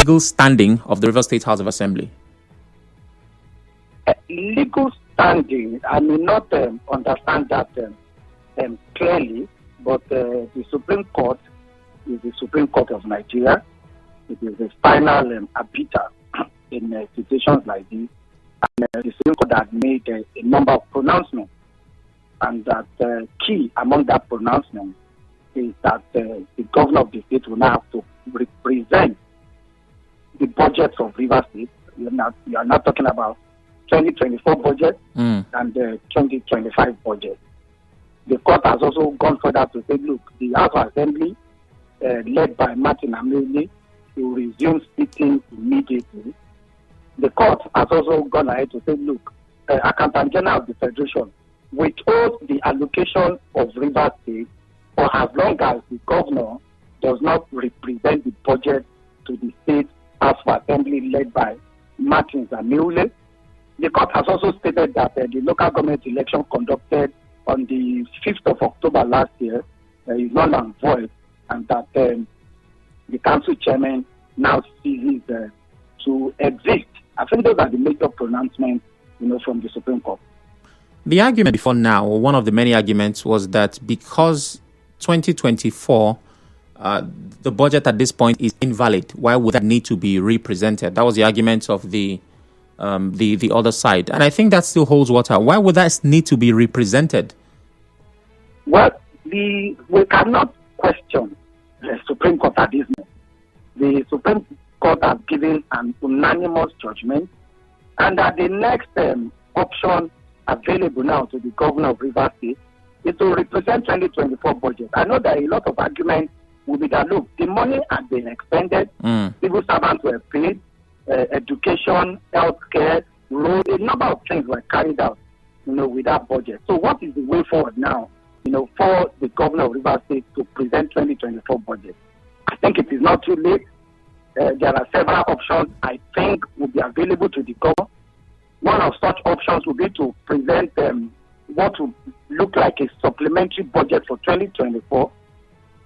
legal standing of the River State House of Assembly? Legal standing, I may not understand that clearly, but the Supreme Court is the Supreme Court of Nigeria. It is the final arbiter in situations like this. And the Supreme Court has made a number of pronouncements. And that key among that pronouncement is that the governor of the state will now have to represent the budgets of River State. You are not talking about 2024 budget and the 2025 budget. The court has also gone further to say, look, the House of Assembly, led by Martin Amaewhule, will resume sitting immediately. The court has also gone ahead to say, look, Accountant General of the Federation withholds the allocation of River State for as long as the governor does not represent the budget to the state House of Assembly led by Martin Amaewhule. The court has also stated that the local government election conducted on the 5th of October last year is null and void, and that the council chairman now ceases to exist. I think those are the major pronouncements, from the Supreme Court. The argument before now, or one of the many arguments, was that because 2024, the budget at this point is invalid, why would that need to be represented? That was the argument of the other side. And I think that still holds water. Why would that need to be represented? Well, we cannot question the Supreme Court at this moment. The Supreme Court has given an unanimous judgment, and that the next option available now to the governor of River State is to represent 2024 budget. I know that a lot of arguments will be that, look, the money has been expended, civil servants were paid, education, healthcare, road, a number of things were carried out, with that budget. So what is the way forward now, for the governor of River State to present 2024 budget? I think it is not too late. There are several options I think will be available to the governor. One of such options will be to present what will look like a supplementary budget for 2024.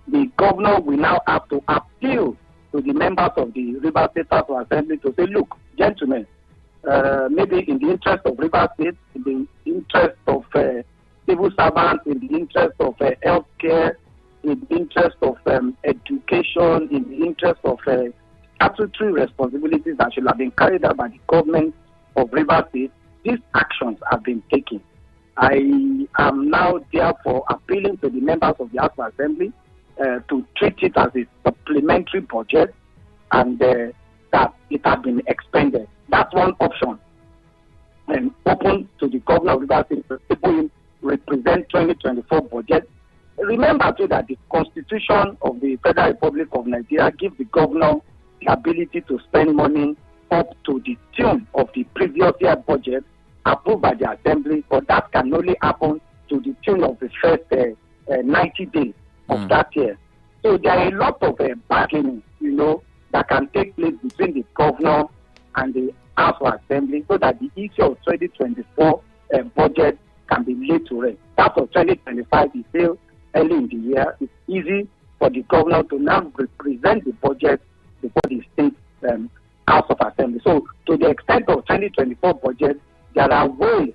The governor will now have to appeal to the members of the River State House of Assembly to say, look, gentlemen, maybe in the interest of River State, in the interest of civil servants, in the interest of healthcare, in the interest of education, in the interest of statutory responsibilities that should have been carried out by the government of River State, these actions have been taken. I am now therefore appealing to the members of the House of Assembly to treat it as a supplementary budget and that it has been expended. That's one option. And open to the governor of River State to represent 2024 budget. Remember too that the Constitution of the Federal Republic of Nigeria gives the governor the ability to spend money up to the tune of the previous year budget approved by the Assembly, but that can only happen to the tune of the first 90 days of that year. So there are a lot of bargaining, that can take place between the governor and the House of Assembly so that the issue of 2024 budget can be laid to rest. That of 2025 is still early in the year. It's easy for the governor to now represent the budget before the state House of Assembly. So to the extent of 2024 budget, there are ways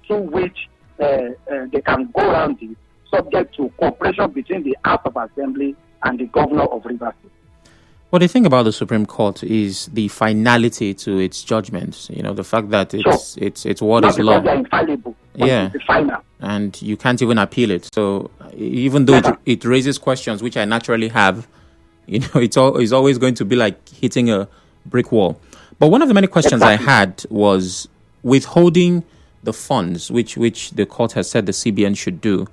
through which they can go around it, subject to cooperation between the House of Assembly and the governor of River State. What the thing about the Supreme Court is the finality to its judgments. The fact that its word is law. They're infallible. Yeah. It's the final. And you can't even appeal it. So even though it raises questions, which I naturally have, it's always going to be like hitting a brick wall. But one of the many questions I had was withholding the funds, which the court has said the CBN should do.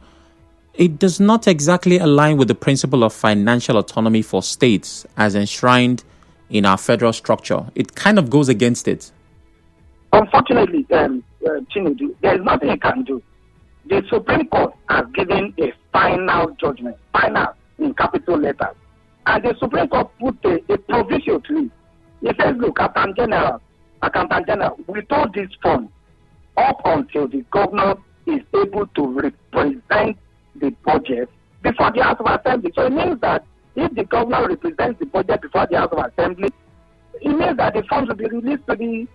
It does not exactly align with the principle of financial autonomy for states as enshrined in our federal structure. It kind of goes against it. Unfortunately, Chinedu, there is nothing you can do. The Supreme Court has given a final judgment, final in capital letters. And the Supreme Court put a provision to it. It says, look, Accountant General, withhold this fund up until the governor is able to represent the budget before the House of Assembly. So it means that if the governor represents the budget before the House of Assembly, it means that the funds will be released to the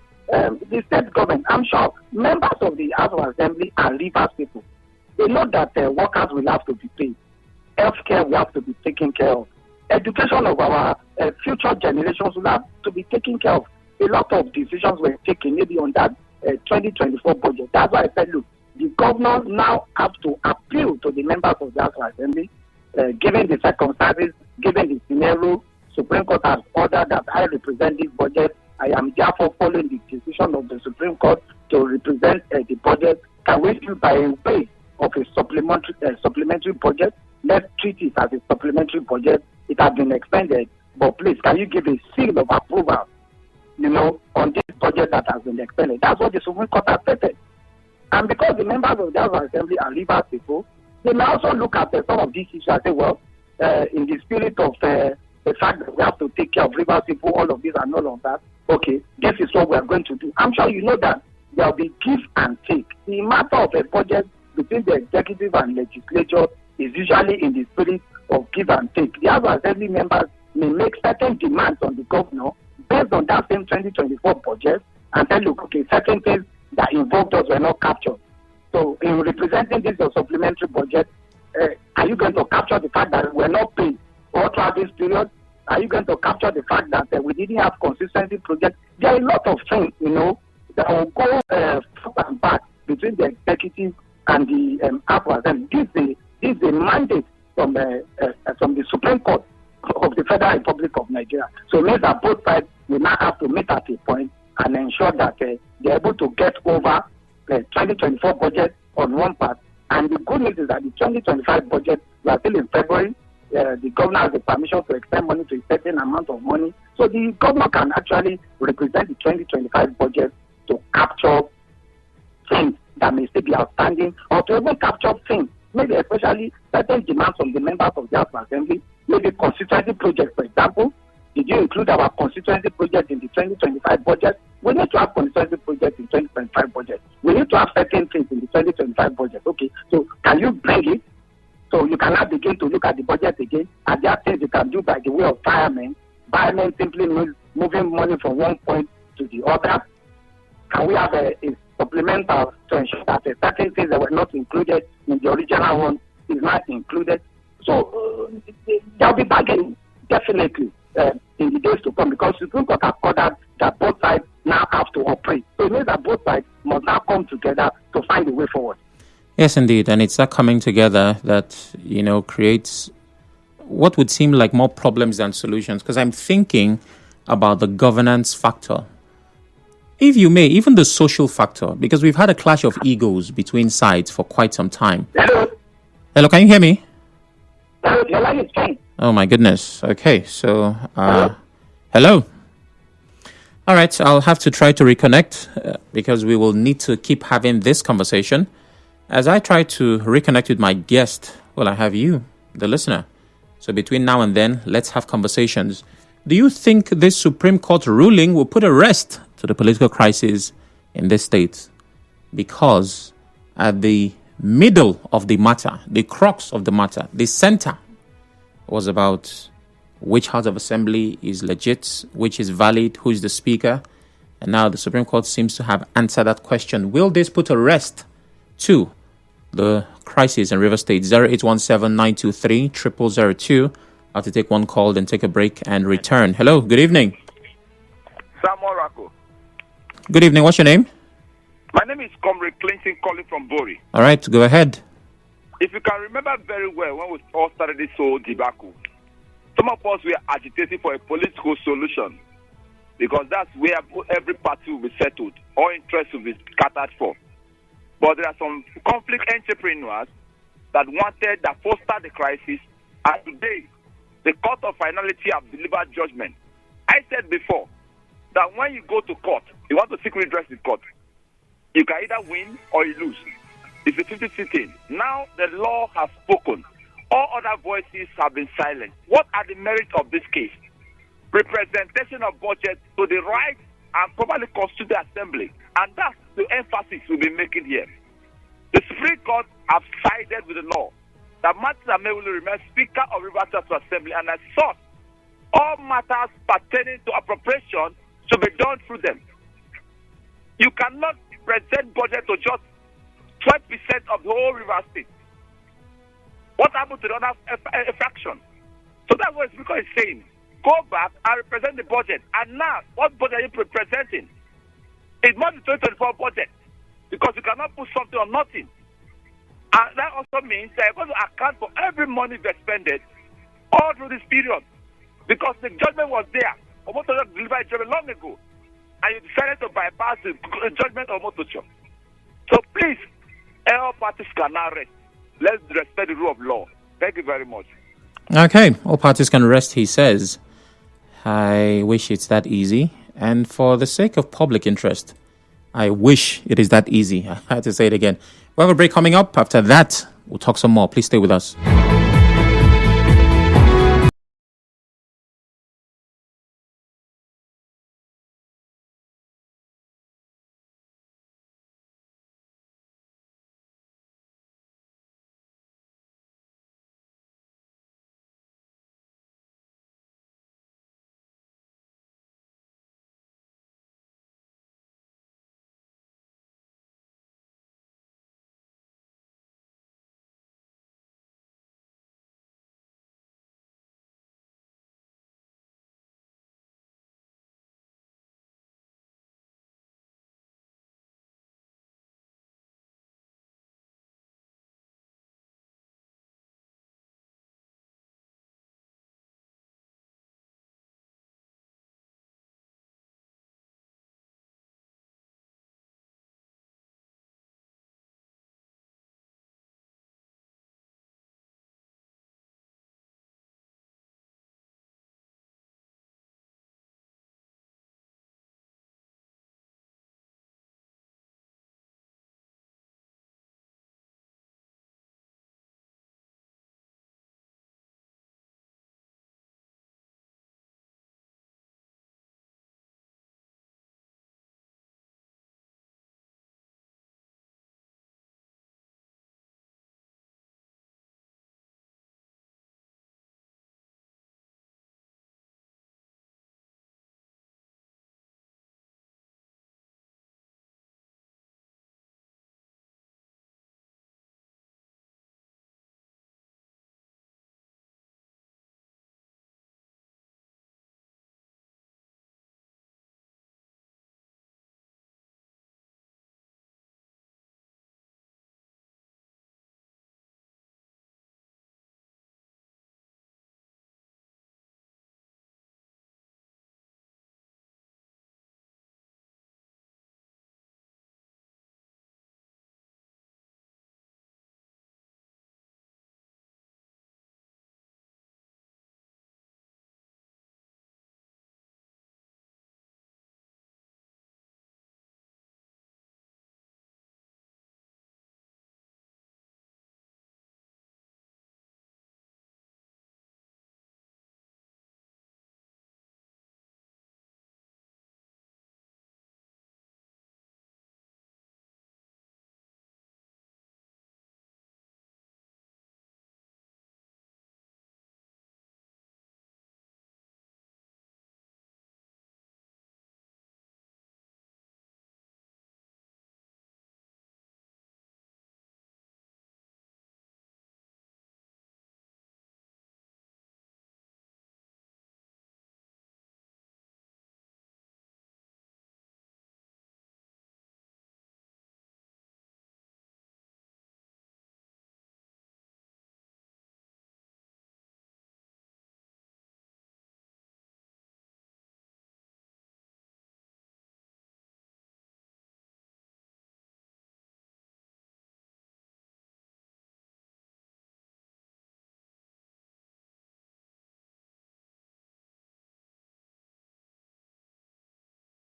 state government. I'm sure members of the House of Assembly are Rivers people. They know that workers will have to be paid. Healthcare will have to be taken care of. Education of our future generations will have to be taken care of. A lot of decisions were taken maybe on that 2024 budget. That's why I said, look, the governor now have to appeal to the members of the House of Assembly, given the circumstances, given the scenario. Supreme Court has ordered that I represent this budget. I am therefore following the decision of the Supreme Court to represent the budget. Can we do by way of a supplementary budget? Let's treat it as a supplementary budget. It has been expended, but please, can you give a seal of approval, on this budget that has been expended? That's what the Supreme Court has stated. And because the members of the House of Assembly are Rivers people, they may also look at some of these issues and say, well, in the spirit of the fact that we have to take care of Rivers people, all of this and all of that, okay, this is what we are going to do. I'm sure you know that there will be give and take. The matter of a budget between the executive and legislature is usually in the spirit of give and take. The House of Assembly members may make certain demands on the governor based on that same 2024 budget and say, look, okay, certain things that involved us were not captured. So in representing this supplementary budget, are you going to capture the fact that we're not paid all throughout this period? Are you going to capture the fact that we didn't have consistency projects? There are a lot of things, that will go forth and back between the executive and the House. And this is a mandate from the Supreme Court of the Federal Republic of Nigeria. So it means that both sides will now have to meet at a point and ensure that they're able to get over the 2024 budget on one part. And the good news is that the 2025 budget, we are still in February. The governor has the permission to extend money to a certain amount of money. So the governor can actually represent the 2025 budget to capture things that may still be outstanding, or to even capture things, maybe especially certain demands from the members of the House of Assembly, maybe constituency projects, for example. Did you include our constituency project in the 2025 budget? We need to have constituency projects in 2025 budget. We need to have certain things in the 2025 budget. Okay, so can you bring it? So you cannot begin to look at the budget again, and there are things you can do by the way of firemen. Firemen simply means moving money from one point to the other. Can we have a supplemental to ensure that certain things that were not included in the original one is not included? So there will be bargaining, definitely, in the days to come, because the Supreme Court has ordered that both sides now have to operate. So it means that both sides must now come together to find a way forward. Yes, indeed. And it's that coming together that, creates what would seem like more problems than solutions. Because I'm thinking about the governance factor. If you may, even the social factor, because we've had a clash of egos between sides for quite some time. Hello, can you hear me? Your line is fine. Oh, my goodness. Okay, so, hello. All right, I'll have to try to reconnect because we will need to keep having this conversation. As I try to reconnect with my guest, well, I have you, the listener. So between now and then, let's have conversations. Do you think this Supreme Court ruling will put a rest to the political crisis in this state? Because at the middle of the matter, the crux of the matter, the center was about which House of Assembly is legit, which is valid, who is the speaker. And now the Supreme Court seems to have answered that question. Will this put a rest to the crisis in River State? 0817-923-0002. I have to take one call, then take a break and return. Hello, good evening. Samuel Rako. Good evening, what's your name? My name is Comrade Clinton calling from Bori. All right, go ahead. If you can remember very well, when we all started this whole debacle, some of us were agitating for a political solution because that's where every party will be settled, all interests will be scattered for. But there are some conflict entrepreneurs that wanted that foster the crisis, and today the Court of Finality have delivered judgment. I said before that when you go to court, you want to seek redress in court, you can either win or you lose. It's a 50-50 thing. Now the law has spoken. All other voices have been silent. What are the merits of this case? Representation of budget to the right and properly constitute the assembly. And that's the emphasis we'll be making here. The Supreme Court have sided with the law that Amaewhule remains Speaker of Rivers State Assembly, and as such, All matters pertaining to appropriation should be done through them. You cannot present budget to just 12% of the whole River State. What happened to the other fraction? So that's what Speaker is saying. Go back and represent the budget. And now, what budget are you presenting? It must be 2024 budget, because you cannot put something on nothing. And that also means that you're going to account for every money you've expended all through this period, because the judgment was there. Omotocho delivered a judgment long ago, and you decided to bypass the judgment of Omotocho. So please, all parties can now rest. Let's respect the rule of law. Thank you very much. Okay, all parties can rest, he says. I wish it's that easy. And for the sake of public interest, I wish it is that easy. I had to say it again. We have a break coming up. After that, we'll talk some more. Please stay with us.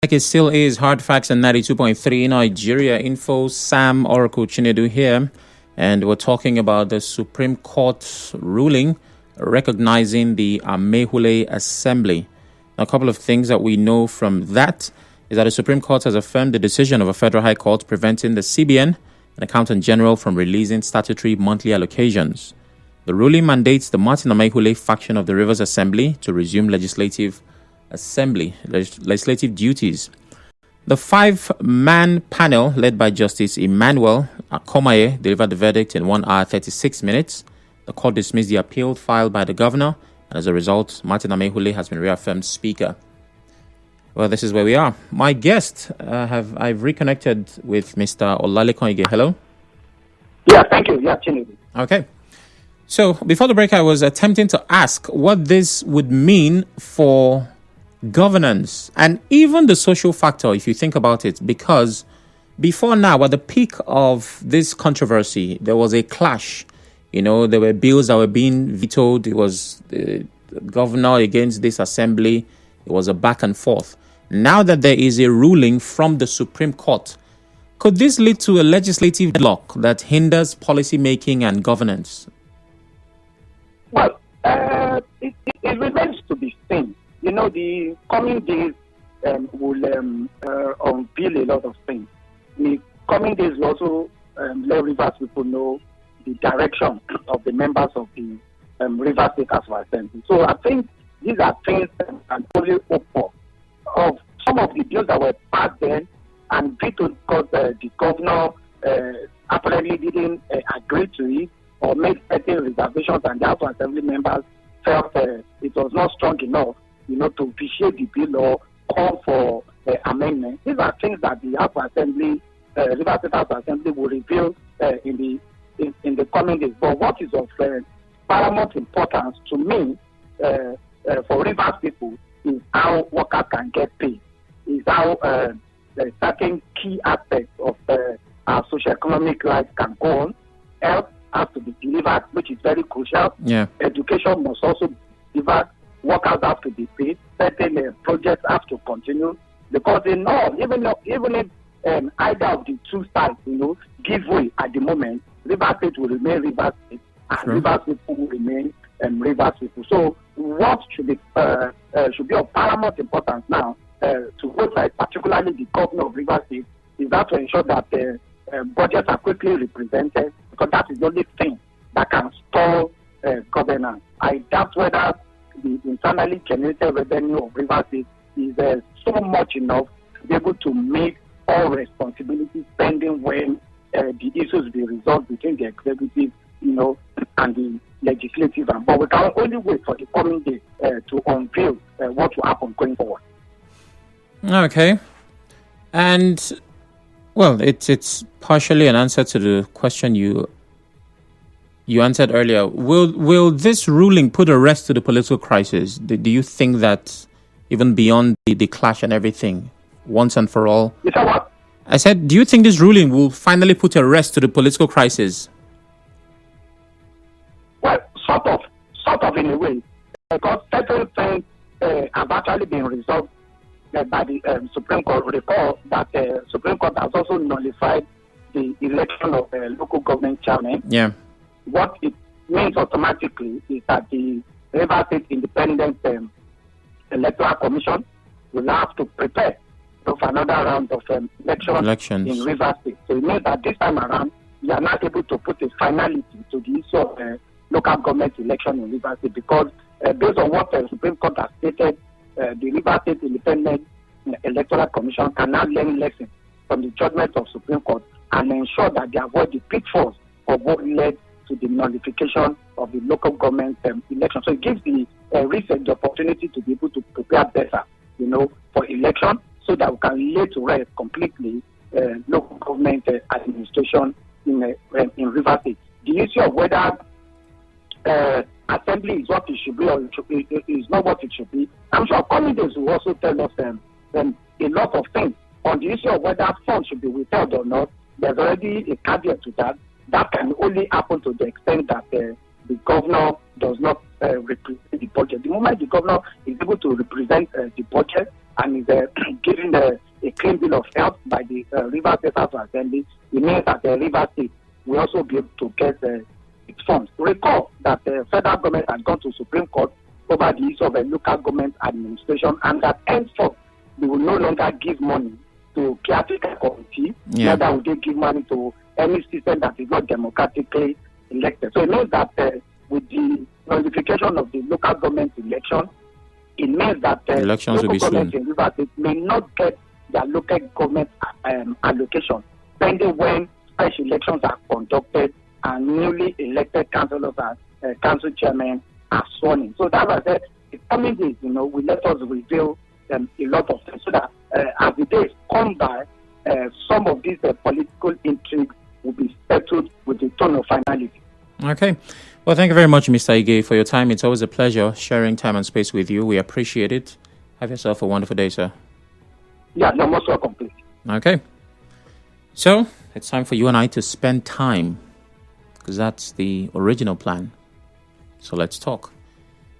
Like it still is Hard Facts and 92.3 Nigeria Info. Sam Oracle Chinedu here, and we're talking about the Supreme Court ruling recognizing the Amaewhule Assembly. Now, a couple of things that we know from that is that the Supreme Court has affirmed the decision of a federal high court preventing the CBN and Accountant General from releasing statutory monthly allocations. The ruling mandates the Martin Amaewhule faction of the Rivers Assembly to resume legislative duties. The 5-man panel, led by Justice Amaewhule delivered the verdict in 1 hour 36 minutes. The court dismissed the appeal filed by the governor, and as a result, Martin Amaewhule has been reaffirmed Speaker. Well, this is where we are. My guest, I've reconnected with Mr. Olalekan. Hello? Yeah, thank you. Yeah, Chinedu. Okay. So, before the break, I was attempting to ask what this would mean for governance and even the social factor, if you think about it, because before now, at the peak of this controversy, there was a clash. You know, there were bills that were being vetoed. It was the governor against this assembly. It was a back and forth. Now that there is a ruling from the Supreme Court, could this lead to a legislative deadlock that hinders policy making and governance? Well, it remains to be seen. You know, the coming days will unveil a lot of things. The coming days will also let Rivers people know the direction of the members of the Rivers State Assembly. So I think these are things that can only hope for. Of some of the bills that were passed then and vetoed because the governor apparently didn't agree to it or made certain reservations, and the House Assembly members felt it was not strong enough, you know, to vitiate the bill or call for amendment. These are things that the House Assembly, Rivers State House Assembly, will reveal in the coming days. But what is of paramount importance to me for Rivers people is how workers can get paid, is how certain key aspects of our socio-economic life can go on. Health has to be delivered, which is very crucial. Yeah. Education must also be delivered. Workers have to be paid. Certain projects have to continue, because in all, even if either of the two sides, you know, give way at the moment, Rivers State will remain Rivers State, and Rivers people will remain Rivers people. So what should be of paramount importance now to both sides, particularly the governor of Rivers State, is that to ensure that budgets are quickly represented, because that is the only thing that can stall governance. I doubt whether the internally generated revenue of Rivers State is so much enough to be able to meet all responsibilities pending when the issues be resolved between the executive, you know, and the legislative. But we can only wait for the coming day to unveil what will happen going forward. Okay. And, well, it's partially an answer to the question you answered earlier. Will this ruling put a rest to the political crisis? Do you think that even beyond the clash and everything, once and for all? You said what? I said, do you think this ruling will finally put a rest to the political crisis? Well, sort of in a way, because certain things have actually been resolved by the Supreme Court. Recall that the Supreme Court has also nullified the election of local government chairman. Yeah. What it means automatically is that the Rivers State Independent Electoral Commission will have to prepare for another round of elections in Rivers State. So it means that this time around, we are not able to put a finality to the issue of local government election in Rivers State, because based on what the Supreme Court has stated, the Rivers State Independent Electoral Commission can now learn lessons from the judgment of Supreme Court and ensure that they avoid the pitfalls of what led to the nullification of the local government election. So it gives the research the opportunity to be able to prepare better, you know, for election, so that we can lay to rest completely local government administration in Rivers State. The issue of whether assembly is what it should be or it is not what it should be, I'm sure coming days will also tell us a lot of things. On the issue of whether funds should be withheld or not, there's already a caveat to that. That can only happen to the extent that the governor does not represent the budget. The moment the governor is able to represent the budget and is given a clean bill of health by the Rivers State House Assembly, it means that the Rivers State will also be able to get its funds. Recall that the federal government has gone to Supreme Court over the issue of a local government administration, and that henceforth they will no longer give money to caretaker committee, neither will they give money to any system that is not democratically elected. So it means that with the notification of the local government election, it means that elections will be soon. In Rivers State may not get their local government allocation, pending when special elections are conducted and newly elected councillors and council chairmen are sworn in. So that's why I said the coming days, will let us reveal a lot of things so that as the days come by, some of these political intrigues will be settled with the tone of finality. Okay. Well, thank you very much, Mr. Ige, for your time. It's always a pleasure sharing time and space with you. We appreciate it. Have yourself a wonderful day, sir. Yeah, you're most welcome, please. Okay. So, it's time for you and I to spend time, because that's the original plan. So let's talk.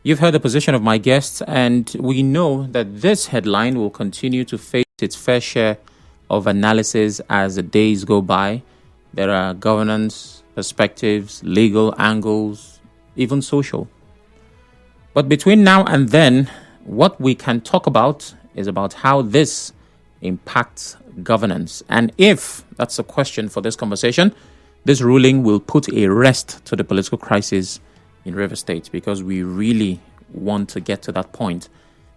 You've heard the position of my guests, and we know that this headline will continue to face its fair share of analysis as the days go by. There are governance perspectives, legal angles, even social. But between now and then, what we can talk about is about how this impacts governance. And if that's the question for this conversation, this ruling will put a rest to the political crisis in Rivers State, because we really want to get to that point.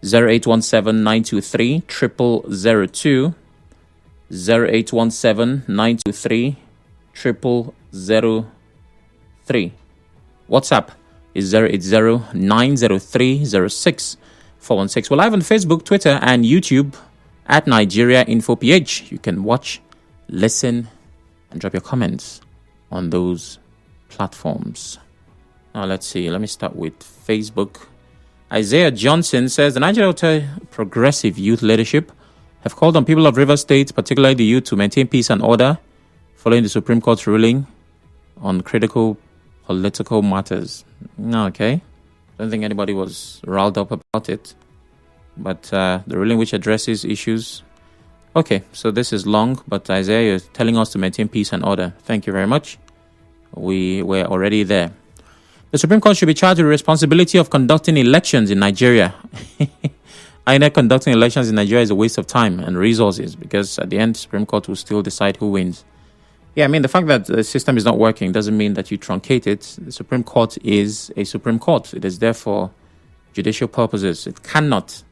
0817-923-0002, 0817-923-0003. WhatsApp is 080-903-06-416. We're live on Facebook, Twitter, and YouTube at Nigeria Info PH. You can watch, listen, and drop your comments on those platforms. Now, let's see. Let me start with Facebook. Isaiah Johnson says, the Nigeria Progressive Youth Leadership have called on people of Rivers State, particularly the youth, to maintain peace and order following the Supreme Court's ruling on critical political matters. Okay. Don't think anybody was riled up about it. But the ruling which addresses issues. Okay, so this is long, but Isaiah is telling us to maintain peace and order. Thank you very much. We were already there. The Supreme Court should be charged with the responsibility of conducting elections in Nigeria. I know conducting elections in Nigeria is a waste of time and resources, because at the end, the Supreme Court will still decide who wins. Yeah, I mean, the fact that the system is not working doesn't mean that you truncate it. The Supreme Court is a Supreme Court. It is there for judicial purposes. It cannot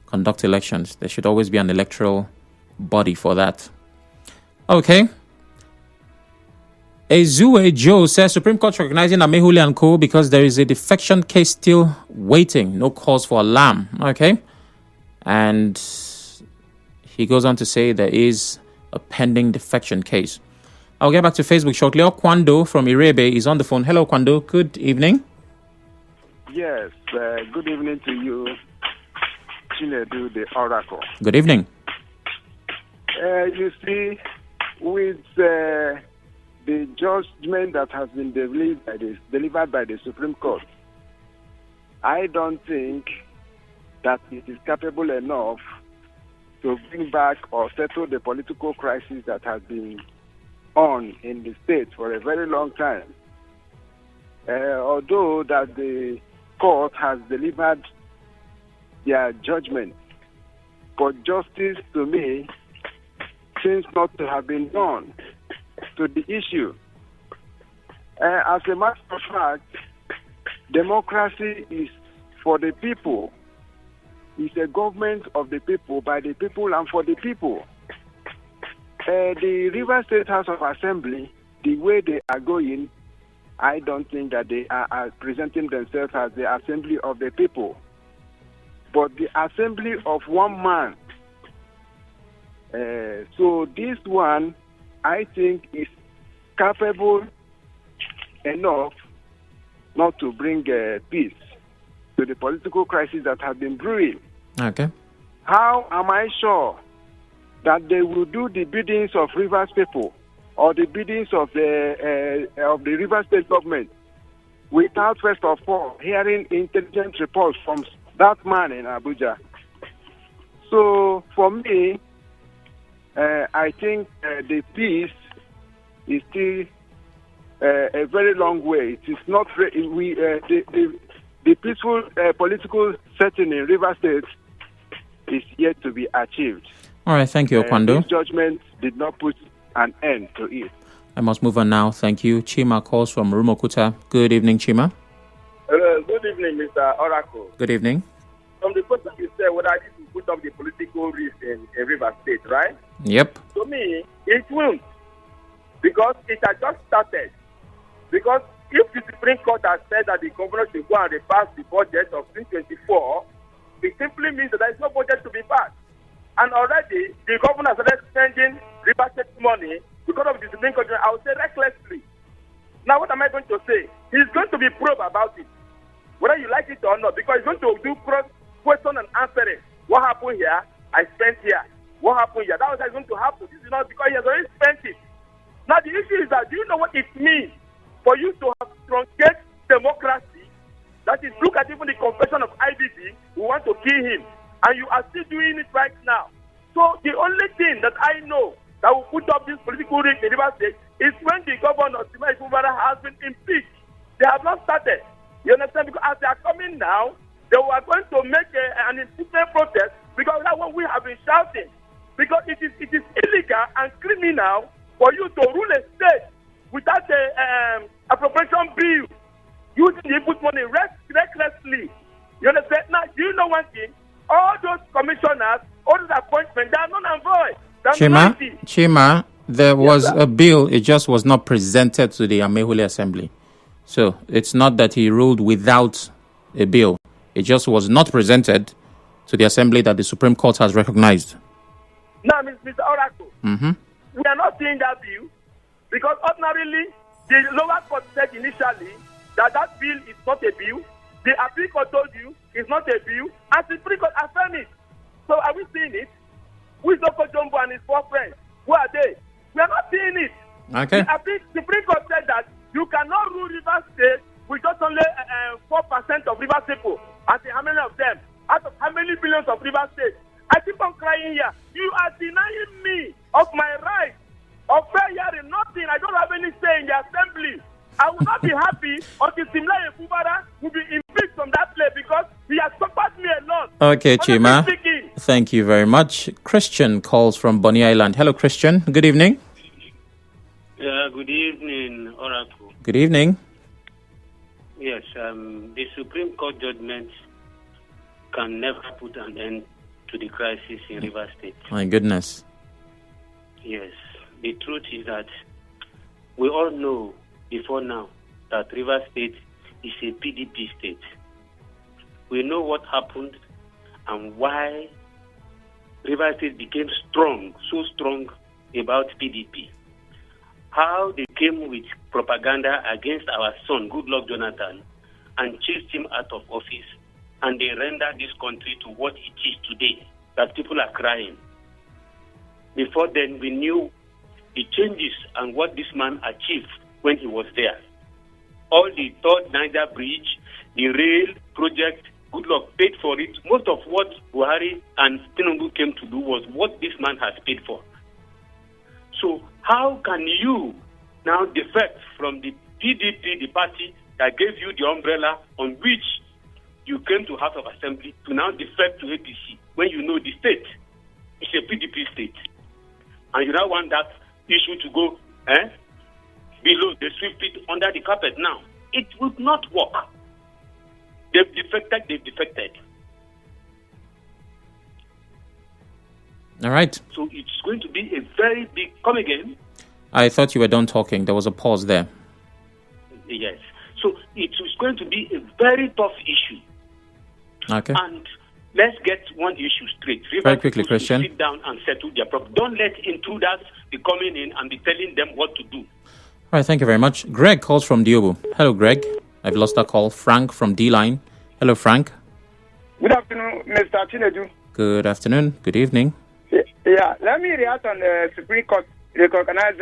conduct elections. There should always be an electoral body for that. Okay. Ezue Joe says Supreme Court recognizing Amaewhule and co. because there is a defection case still waiting. No cause for alarm. Okay. And he goes on to say there is a pending defection case. I'll get back to Facebook shortly. Kwando from Irebe is on the phone. Hello, Kwando. Good evening. Yes. Good evening to you, Chinedu, the Oracle. Good evening. You see, with the judgment that has been delivered by the Supreme Court, I don't think that it is capable enough to bring back or settle the political crisis that has been on in the state for a very long time. Although that the court has delivered their judgment, but justice to me seems not to have been done to the issue. As a matter of fact, democracy is for the people. It's a government of the people, by the people, and for the people. The Rivers State House of Assembly, the way they are going, I don't think that they are presenting themselves as the assembly of the people, but the assembly of one man. So this one, I think, is capable enough not to bring peace to the political crisis that has been brewing. Okay. How am I sure that they will do the biddings of Rivers people or the biddings of the Rivers State government without first of all hearing intelligent reports from that man in Abuja? So for me, I think the peace is still a very long way. It is not the peaceful political setting in Rivers State is yet to be achieved. All right, thank you, Okwando. This judgment did not put an end to it. I must move on now. Thank you. Chima calls from Rumokuta. Good evening, Chima. Good evening, Mr. Oracle. Good evening. From the question you said, whether this will put up the political risk in River State, right? Yep. To me, it won't. Because it has just started. Because if the Supreme Court has said that the governor should go and repass the budget of 2024, it simply means that there is no budget to be passed. And already, the governor started spending River State money because of the Supreme Court, I would say recklessly. Now, what am I going to say? He's going to be probe about it, whether you like it or not, because he's going to do question and answering. What happened here? I spent here. What happened here? That was going to happen. This is not because he has already spent it. Now, the issue is that do you know what it means for you to have truncate democracy? That is, look at even the confession of IBB, who want to kill him, and you are still doing it right now. So, the only thing that I know that will put up this political risk in River State is when the governor, Amaewhule, has been impeached. They have not started. You understand? Because as they are coming now, they were going to make an impeachment protest because that's what we have been shouting. Because it is illegal and criminal for you to rule a state without a appropriation bill, using the input money recklessly. You understand? Now, do you know one thing? All those commissioners, all those appointments, they are non and void. Chima, there was a bill, it just was not presented to the Amaewhule Assembly. So it's not that he ruled without a bill. It just was not presented to the Assembly that the Supreme Court has recognized. Now, Mr. Oracle, we are not seeing that bill because ordinarily the lower court said initially that bill is not a bill. The appeal court told you it's not a bill, and the Supreme Court affirmed it. So are we seeing it? Who is Dr. Jumbo and his four friends? Who are they? We are not seeing it. Okay. The Supreme Court said that you cannot rule River State with just only 4% of River people. I say how many of them? Out of how many billions of River State? I keep on crying here. You are denying me of my right of fair hearing. Nothing. I don't have any say in the assembly. I will not be happy until Simla Ekubara will be impeached from that place because he has suffered me a lot. Okay, Chima. Thank you very much. Christian calls from Bonny Island. Hello, Christian. Good evening. Yeah, good evening, Oracle. Good evening. Yes, the Supreme Court judgment can never put an end to the crisis in River State. My goodness. Yes, the truth is that we all know before now that River State is a PDP state. We know what happened and why River State became so strong about PDP. How they came with propaganda against our son, Goodluck Jonathan, and chased him out of office, and they rendered this country to what it is today, that people are crying. Before then, we knew the changes and what this man achieved when he was there. All the third Niger Bridge, the rail project, Goodluck paid for it. Most of what Buhari and Tinubu came to do was what this man has paid for. So how can you now defect from the PDP, the party that gave you the umbrella on which you came to House of Assembly, to now defect to APC when you know the state is a PDP state? And you now want that issue to go below, they sweep it under the carpet now. It would not work. They've defected. All right. So it's going to be a very big... Come again? I thought you were done talking. There was a pause there. Yes. So it's going to be a very tough issue. Okay. And let's get one issue straight. Very quickly, Christian. Sit down and settle their problem. Don't let intruders be coming in and be telling them what to do. All right, thank you very much. Greg calls from Diobu. Hello, Greg. I've lost that call. Frank from D-Line. Hello, Frank. Good afternoon, Mr. Chinedu. Good afternoon. Good evening. Yeah, let me react on the Supreme Court. Recognize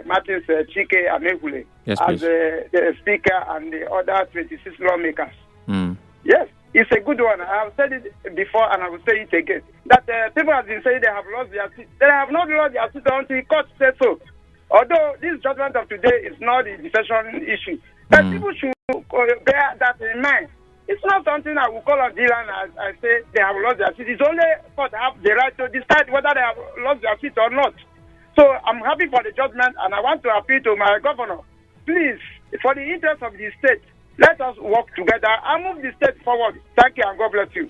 Martin's Chike Amaewhule as the Speaker and the other 26 lawmakers. Yes, it's a good one. I have said it before and I will say it again. That people have been saying they have lost their seat. They have not lost their seat until the court says so. Although this judgment of today is not the discussion issue. But people should bear that in mind. It's not something I will call on Dylan as I say they have lost their seat. It's only court have the right to decide whether they have lost their seat or not. So I'm happy for the judgment and I want to appeal to my governor. Please, for the interest of the state, Let us work together and move the state forward. Thank you, and God bless you.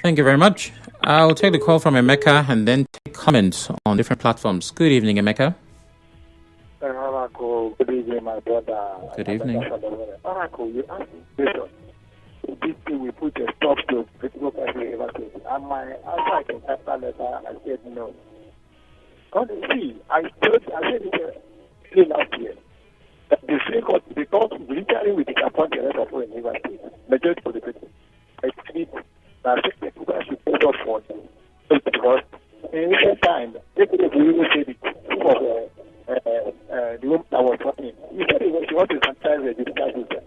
Thank you very much. I'll take the call from Emeka and then take comments on different platforms. Good evening, Emeka. Good evening, my brother. Good evening. Oracle, you asked me this thing we put a stop to political party evacuation. And my answer I can type that letter, I said no. See, I said it last year. That the Supreme Court, because military will disappoint the rest of the university, majority of the people, I think that the people should pay up for them. Because in recent time, they could have really said it. The woman that was talking, he said she wants to franchise the judicial system,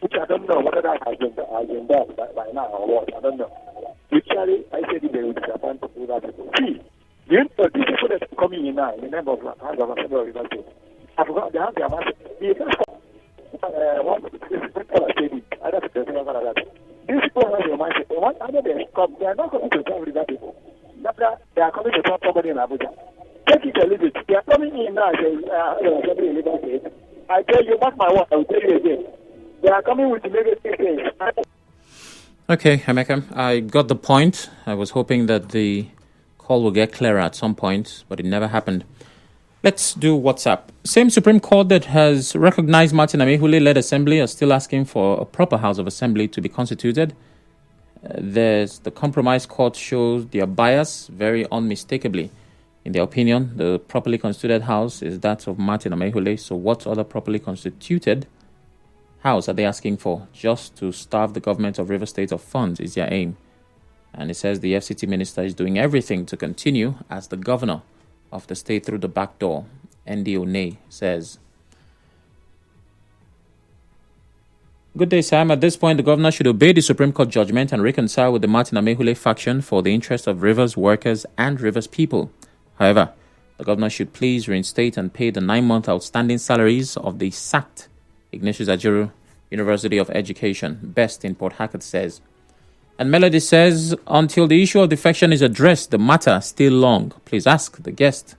which I don't know whether that has been done by now or what. I don't know. Literally, I said they will disappoint the people. See, these people that are coming in now, in the name of House of Assembly of University, I forgot they have their master. The first one is other people have their mindset. They are not coming to serve river people. They are coming to serve somebody in Abuja. Take it or leave it. They are coming in now Assembly in River State. I tell you, mark my word, I will tell you again. They are coming with the negative things. Okay, Emeka, I got the point. I was hoping that the call will get clearer at some point, but it never happened. Let's do WhatsApp. Same Supreme Court that has recognized Martin Amaewhule-led assembly are still asking for a proper House of Assembly to be constituted. The compromise court shows their bias very unmistakably. In their opinion, the properly constituted House is that of Martin Amaewhule. So what other properly constituted House are they asking for? Just to starve the government of River State of funds is their aim. And it says the FCT minister is doing everything to continue as the governor of the state through the back door. Andy Oney says, good day, Sam. At this point, the governor should obey the Supreme Court judgment and reconcile with the Martin Amaewhule faction for the interest of Rivers workers and Rivers people. However, the governor should please reinstate and pay the 9-month outstanding salaries of the sacked Ignatius Ajiru University of Education. Best in Port Harcourt says. And Melody says, until the issue of defection is addressed, the matter still long. Please ask the guest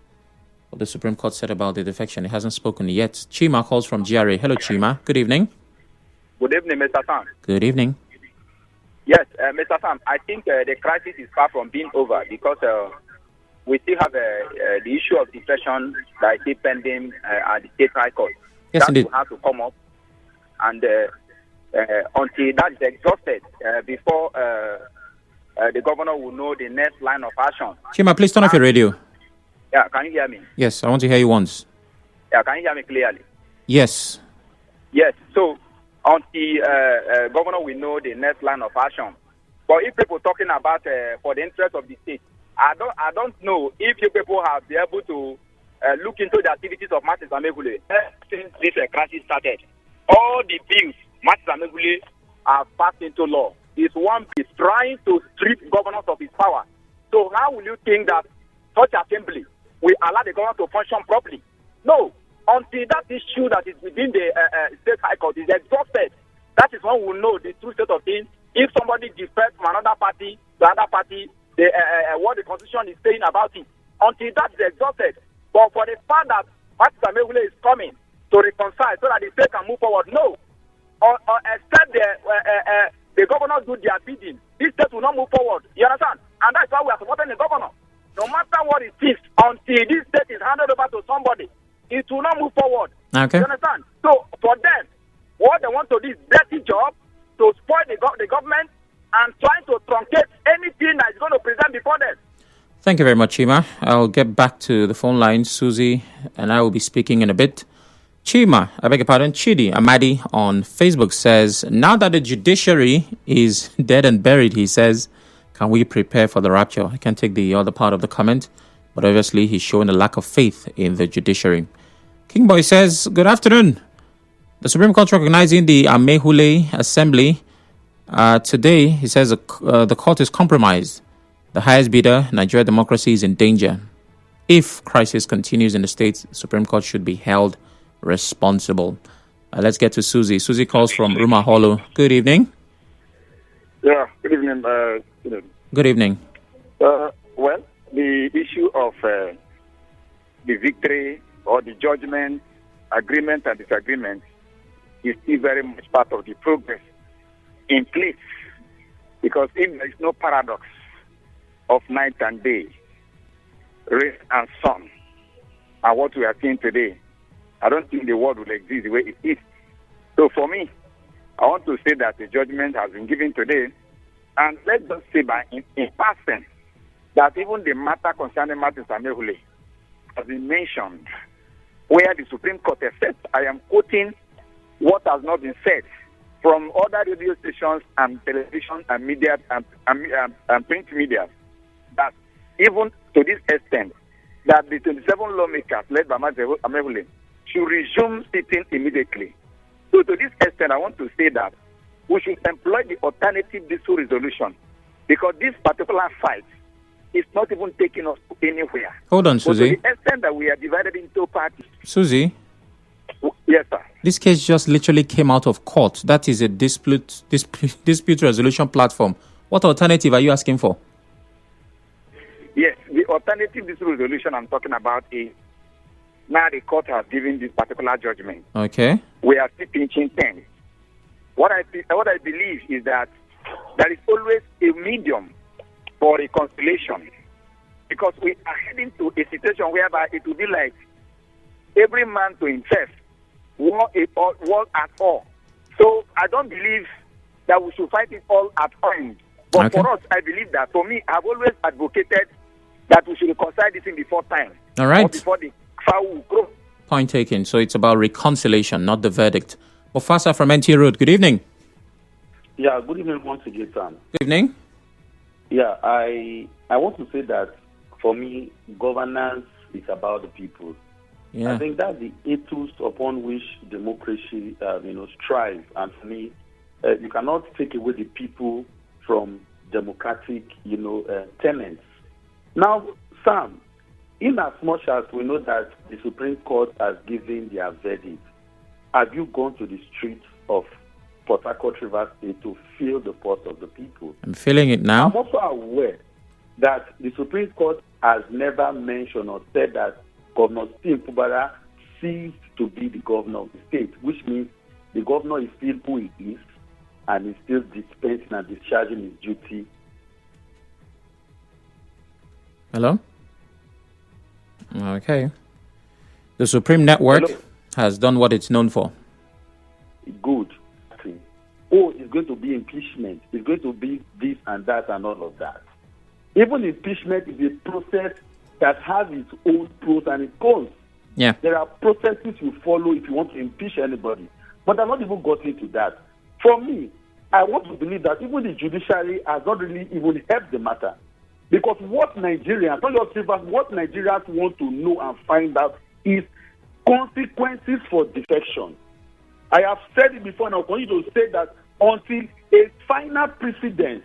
what the Supreme Court said about the defection. He hasn't spoken yet. Chima calls from GRA. Hello, Chima. Good evening. Good evening, Mr. Sam. Good evening. Yes, Mr. Sam, I think the crisis is far from being over because we still have the issue of defection that is still pending at the State High Court. Yes, that indeed. will have to come up. And until that is exhausted, before the governor will know the next line of action. Chima, please turn off your radio. Yeah, can you hear me? Yes, I want to hear you once. Yeah, can you hear me clearly? Yes. Yes, so until governor will know the next line of action. But if people talking about for the interest of the state, I don't know if you people have been able to look into the activities of Martin Amaewhule since this crisis started. All the bills Martin Amaewhule have passed into law is one piece trying to strip governors of his power. So how will you think that such assembly will allow the governor to function properly? No. Until that issue that is within the State High Court is exhausted, that is when we will know the true state of things. If somebody defects from another party to another party, what the Constitution is saying about it. Until that is exhausted. But for the fact that Martin Amaewhule is coming to reconcile so that the state can move forward, no. Except the governor do their bidding, this state will not move forward. You understand? And that's why we are supporting the governor. No matter what it is, until this state is handed over to somebody, it will not move forward. Okay. You understand? So for them, what they want to do is dirty job to spoil the government and trying to truncate anything that is going to present before them. Thank you very much, Chima. I'll get back to the phone line. Susie and I will be speaking in a bit. Chima, I beg your pardon, Chidi Amadi on Facebook says, now that the judiciary is dead and buried, he says, can we prepare for the rapture? I can't take the other part of the comment, but obviously he's showing a lack of faith in the judiciary. King Boy says, good afternoon. The Supreme Court recognizing the Amaewhule Assembly. Today, he says the court is compromised. The highest bidder, Nigeria democracy, is in danger. If crisis continues in the state, the Supreme Court should be held responsible. Let's get to Susie. Susie calls from Amaewhule. Good evening. Yeah, good evening. Good evening. Well, the issue of the victory or the judgment, agreement and disagreement is still very much part of the progress in place. Because if there is no paradox of night and day, rain and sun, and what we are seeing today, I don't think the world will exist the way it is. So for me, I want to say that the judgment has been given today, and let's just say in passing that even the matter concerning Martin Amaewhule has been mentioned, where the Supreme Court has said, I am quoting what has not been said from other radio stations and television and media and print media, that even to this extent, that the 27 lawmakers led by Martin Amaewhule should resume sitting immediately. So to this extent, I want to say that we should employ the alternative dispute resolution, because this particular fight is not even taking us anywhere. Hold on, Susie. To the extent that we are divided into parties. Susie? Yes, sir. This case just literally came out of court. That is a dispute resolution platform. What alternative are you asking for? Yes, the alternative dispute resolution I'm talking about is, now the court has given this particular judgment. Okay. We are still pinching pennies. What I believe is that there is always a medium for reconciliation, because we are heading to a situation whereby it will be like every man to himself, war at all. So I don't believe that we should fight it all at once. But for us, I believe that, for me, I've always advocated that we should reconcile this thing before time. All right. Or before the fowl will grow. Point taken. So it's about reconciliation, not the verdict. Mufasa from NT Road, good evening. Yeah, good evening once again, Sam. Good evening. Yeah, I want to say that for me, governance is about the people. Yeah. I think that's the ethos upon which democracy, strives. And for me, you cannot take away the people from democratic, tenets. Now, Sam, in as much as we know that the Supreme Court has given their verdict, have you gone to the streets of Port Harcourt, Rivers State to feel the pulse of the people? I'm feeling it now. I'm also aware that the Supreme Court has never mentioned or said that Governor Steve Fubara ceased to be the governor of the state, which means the governor is still who he is and is still dispensing and discharging his duty. Hello? Okay. The Supreme Network has done what it's known for. Good. Oh, it's going to be impeachment. It's going to be this and that and all of that. Even impeachment is a process that has its own pros and its cons. Yeah. There are processes you follow if you want to impeach anybody. But I've not even got into that. For me, I want to believe that even the judiciary has not really even helped the matter. Because what Nigerians, not just Rivers, what Nigerians want to know and find out is consequences for defection. I have said it before and I'll continue to say that until a final precedent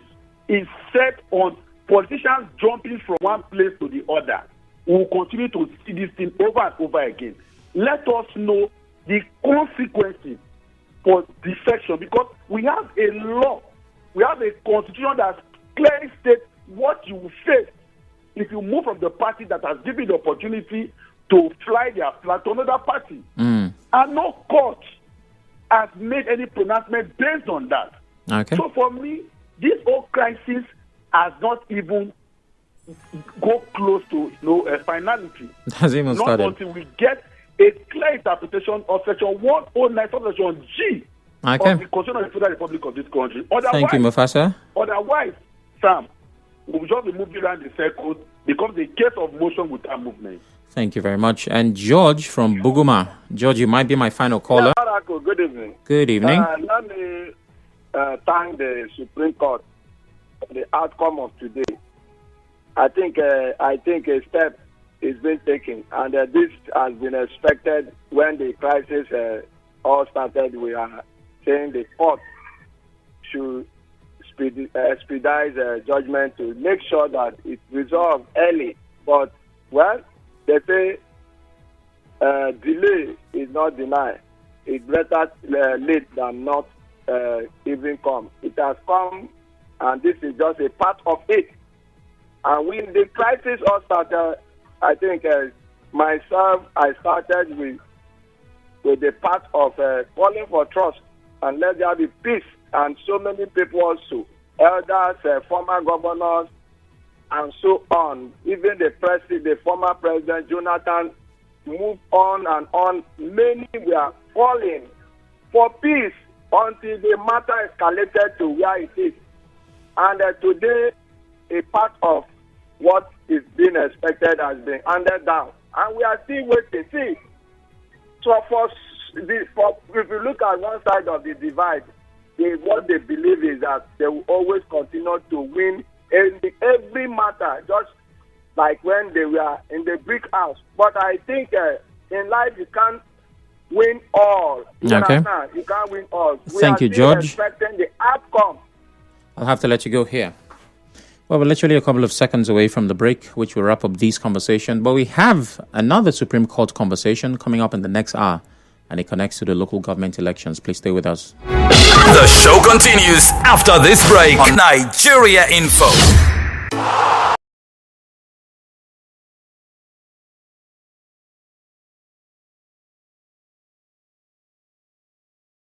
is set on politicians jumping from one place to the other, we will continue to see this thing over and over again. Let us know the consequences for defection, because we have a law, we have a constitution that clearly states what you will face if you move from the party that has given the opportunity to fly their flag to another party. And no court has made any pronouncement based on that. Okay. So for me, this whole crisis has not even go close to a finality. Has even started. Not until we get a clear interpretation of Section 109, Section G of the Constitution of the Federal Republic of this country. Thank you, Mufasa. Otherwise, Sam, we'll just be moving around the circle, becomes a case of motion without movement. Thank you very much. And George from Buguma. George, you might be my final caller. Yeah, good evening. Good evening. Let me thank the Supreme Court for the outcome of today. I think a step is being taken, and this has been expected. When the crisis all started, we are saying the court should expedite judgment to make sure that it's resolved early. But, well, they say delay is not denied. It's better late than not even come. It has come, and this is just a part of it. And when the crisis all started, I think myself, I started with with the part of calling for trust and let there be peace. And so many people also, elders, former governors, and so on. Even the former president Jonathan moved on and on. Many were calling for peace until the matter escalated to where it is. And today, a part of what is being expected has been handed down. And we are still waiting. See, so if you look at one side of the divide, what they believe is that they will always continue to win in every matter, just like when they were in the brick house. But I think in life you can't win all. You understand? You can't win all. Thank you, George. Expecting the outcome. I'll have to let you go here. Well, we're literally a couple of seconds away from the break, which will wrap up this conversation. But we have another Supreme Court conversation coming up in the next hour, and it connects to the local government elections. Please stay with us. The show continues after this break. Nigeria Info.